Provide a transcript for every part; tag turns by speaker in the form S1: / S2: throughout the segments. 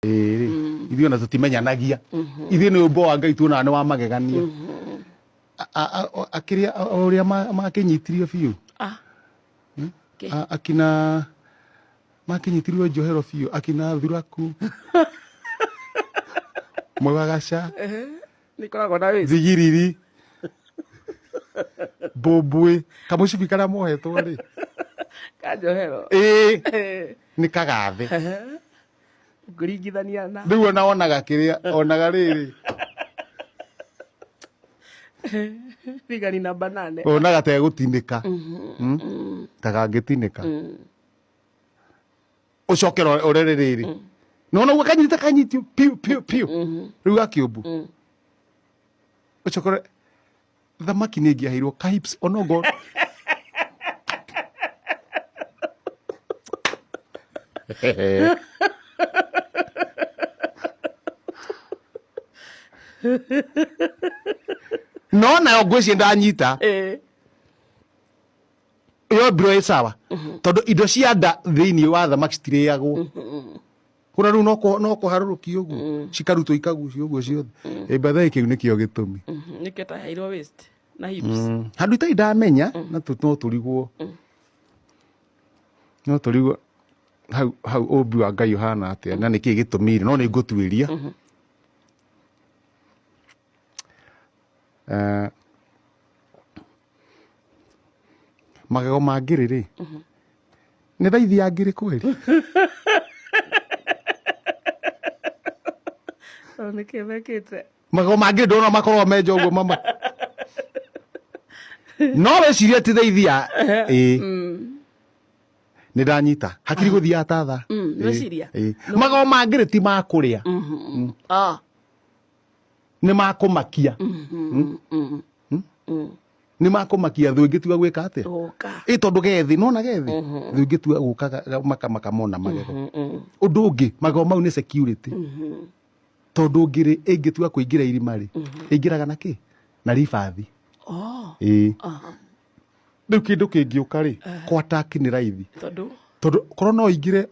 S1: Ithuĩ ona tũtimenyanagia. Ithuĩ nĩ ũmbo wa Ngai tuonaga nĩ wa magegania. Akĩrĩa ũrĩa makĩnyitirio biũ. Akina makĩnyitirio njohero biũ, akina Thuraku. Mwagaca.
S2: Nĩkoragwo na wĩci.
S1: Thigiriri. Mbũmbũĩ. Kamũcibi karĩa mohetwo rĩ.
S2: Kanjohero.
S1: Nĩ kagathe.
S2: Ngũringithania na.
S1: Rĩu ona onaga kĩrĩa, onaga rĩrĩ.
S2: Thigari namba 8.
S1: Onaga ta egũtinĩka. Ta kangĩtinĩka. Ũcoke ũrere rĩrĩ. Nona ũguo kanyitio piu piu piu. Rĩu gakĩũmbu. Ũcoke thamaki nĩ ĩngĩaheirwo ka hips onogo. No nayo ngwĩciria ndanyita. Yo bro ĩ sawa. Tondũ indo cia nda thĩinĩ wa thamaki citirĩagwo. Kuna rĩu no kũharũrũkia ũguo cikarutwo ikagucio ũguo ciothe. Bathe kĩu nĩkĩo gĩtũmi.
S2: Nĩkĩo taheirwo waist na hips.
S1: Handũ itarĩ ndamenya na no tũrigwo. No tũrigwo hau ũmbi wa Ngai ũhana atĩa na nĩkĩĩ gĩtũmire no nĩ ngũtuĩria. Magego ma ngĩrĩ rĩ. Nĩ thaithi ya ngĩrĩ kweli.
S2: Nĩkĩĩ mekĩte.
S1: Magego ma ngĩrĩ ndona makorwo menja ũguo mama. No wecirie ti thaithi ya. Nĩ ndanyita. Hakiri gũthiaga ta tha.
S2: Weciria.
S1: Magego ma ngĩrĩ ti ma kũrĩa. Nĩ ma kũmakia. Nĩ ma kũmakia thũ ingĩtua gwĩka atĩa. Tondũ gethi nona gethi. Thũ ingĩtua gũka makamona magego. Ũndũ ũngĩ magego mau nĩ security. Tondũ ngĩrĩ ĩngĩtua kũingĩra irima rĩ. Ĩingĩraga na kĩ? Na ribathi. Rĩu kĩndũ kĩngĩũka rĩ, kwa attack nĩ raithi. Tondũ korwo no ĩingĩre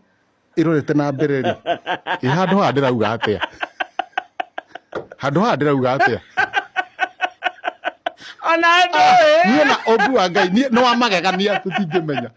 S1: ĩrorete na mbere rĩ. Handũ haha ndĩrauga atĩa. Handũ haha ndĩrauga atĩa.
S2: Ona andũ
S1: niĩ na ũmbi wa Ngai nĩ wa magegania tũtingĩmenya.